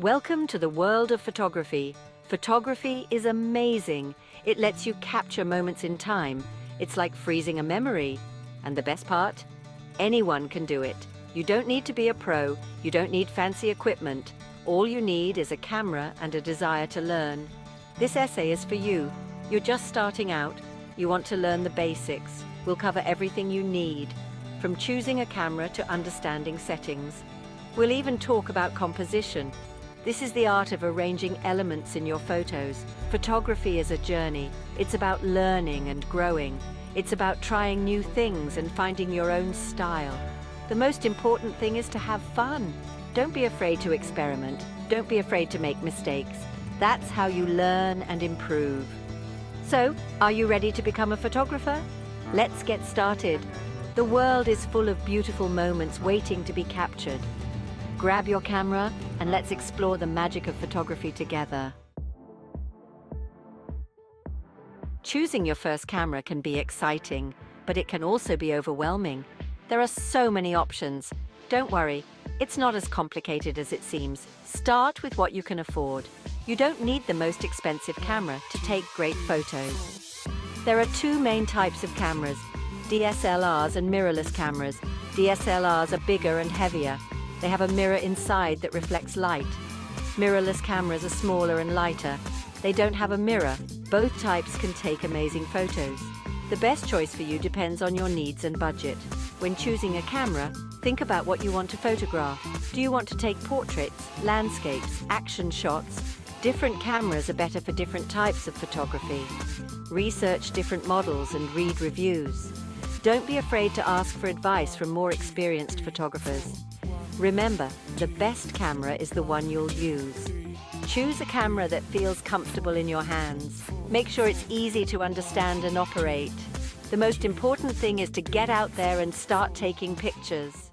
Welcome to the world of photography. Photography is amazing. It lets you capture moments in time. It's like freezing a memory. And the best part? Anyone can do it. You don't need to be a pro. You don't need fancy equipment. All you need is a camera and a desire to learn. This essay is for you. You're just starting out. You want to learn the basics. We'll cover everything you need, from choosing a camera to understanding settings. We'll even talk about composition. This is the art of arranging elements in your photos. Photography is a journey. It's about learning and growing. It's about trying new things and finding your own style. The most important thing is to have fun. Don't be afraid to experiment. Don't be afraid to make mistakes. That's how you learn and improve. So, are you ready to become a photographer? Let's get started. The world is full of beautiful moments waiting to be captured. Grab your camera and let's explore the magic of photography together. Choosing your first camera can be exciting, but it can also be overwhelming. There are so many options. Don't worry, it's not as complicated as it seems. Start with what you can afford. You don't need the most expensive camera to take great photos. There are two main types of cameras, DSLRs and mirrorless cameras. DSLRs are bigger and heavier. They have a mirror inside that reflects light. Mirrorless cameras are smaller and lighter. They don't have a mirror. Both types can take amazing photos. The best choice for you depends on your needs and budget. When choosing a camera, think about what you want to photograph. Do you want to take portraits, landscapes, action shots? Different cameras are better for different types of photography. Research different models and read reviews. Don't be afraid to ask for advice from more experienced photographers. Remember, the best camera is the one you'll use. Choose a camera that feels comfortable in your hands. Make sure it's easy to understand and operate. The most important thing is to get out there and start taking pictures.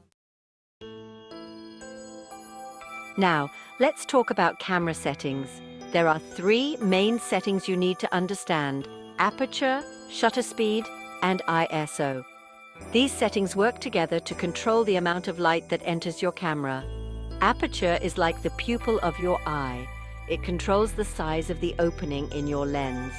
Now, let's talk about camera settings. There are three main settings you need to understand: aperture, shutter speed, and ISO. These settings work together to control the amount of light that enters your camera. Aperture is like the pupil of your eye. It controls the size of the opening in your lens.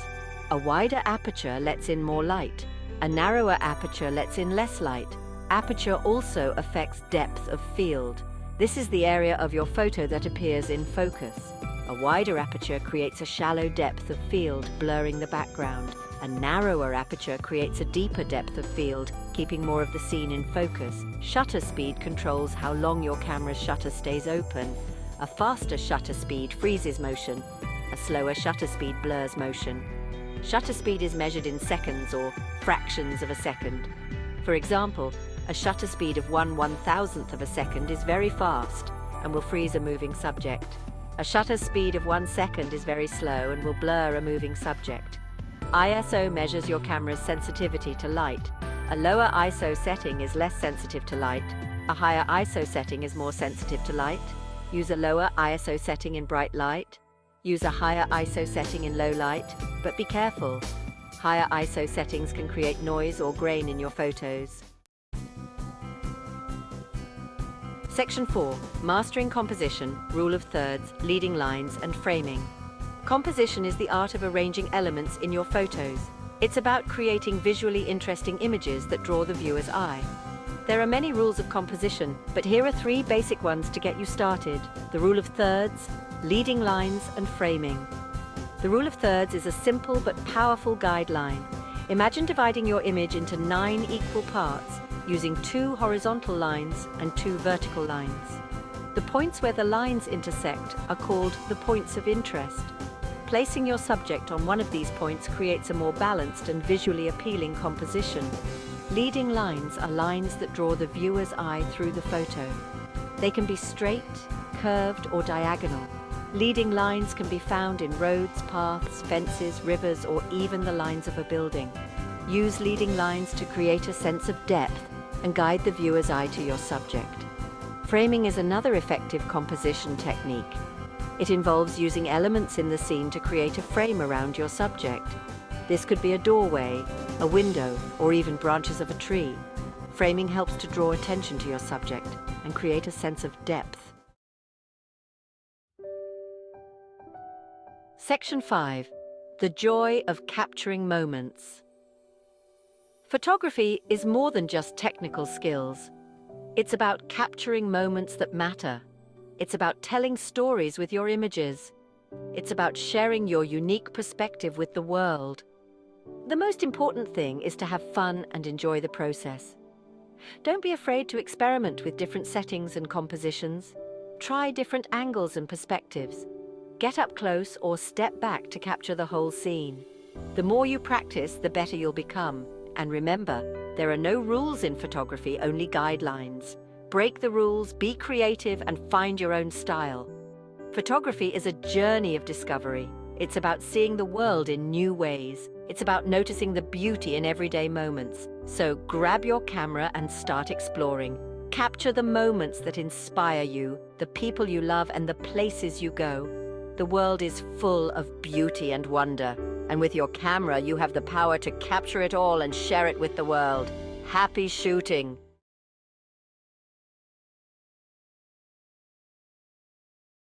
A wider aperture lets in more light. A narrower aperture lets in less light. Aperture also affects depth of field. This is the area of your photo that appears in focus. A wider aperture creates a shallow depth of field, blurring the background. A narrower aperture creates a deeper depth of field, keeping more of the scene in focus. Shutter speed controls how long your camera's shutter stays open. A faster shutter speed freezes motion. A slower shutter speed blurs motion. Shutter speed is measured in seconds or fractions of a second. For example, a shutter speed of 1/1000th of a second is very fast and will freeze a moving subject. A shutter speed of 1 second is very slow and will blur a moving subject. ISO measures your camera's sensitivity to light. A lower ISO setting is less sensitive to light. A higher ISO setting is more sensitive to light. Use a lower ISO setting in bright light. Use a higher ISO setting in low light, but be careful. Higher ISO settings can create noise or grain in your photos. Section 4. Mastering composition, rule of thirds, leading lines, and framing. Composition is the art of arranging elements in your photos. It's about creating visually interesting images that draw the viewer's eye. There are many rules of composition, but here are three basic ones to get you started: the rule of thirds, leading lines, and framing. The rule of thirds is a simple but powerful guideline. Imagine dividing your image into 9 equal parts, using 2 horizontal lines and 2 vertical lines. The points where the lines intersect are called the points of interest. Placing your subject on one of these points creates a more balanced and visually appealing composition. Leading lines are lines that draw the viewer's eye through the photo. They can be straight, curved, or diagonal. Leading lines can be found in roads, paths, fences, rivers, or even the lines of a building. Use leading lines to create a sense of depth and guide the viewer's eye to your subject. Framing is another effective composition technique. It involves using elements in the scene to create a frame around your subject. This could be a doorway, a window, or even branches of a tree. Framing helps to draw attention to your subject and create a sense of depth. Section 5. The joy of capturing moments. Photography is more than just technical skills. It's about capturing moments that matter. It's about telling stories with your images. It's about sharing your unique perspective with the world. The most important thing is to have fun and enjoy the process. Don't be afraid to experiment with different settings and compositions. Try different angles and perspectives. Get up close or step back to capture the whole scene. The more you practice, the better you'll become. And remember, there are no rules in photography, only guidelines. Break the rules, be creative, and find your own style. Photography is a journey of discovery. It's about seeing the world in new ways. It's about noticing the beauty in everyday moments. So grab your camera and start exploring. Capture the moments that inspire you, the people you love, and the places you go. The world is full of beauty and wonder. And with your camera, you have the power to capture it all and share it with the world. Happy shooting!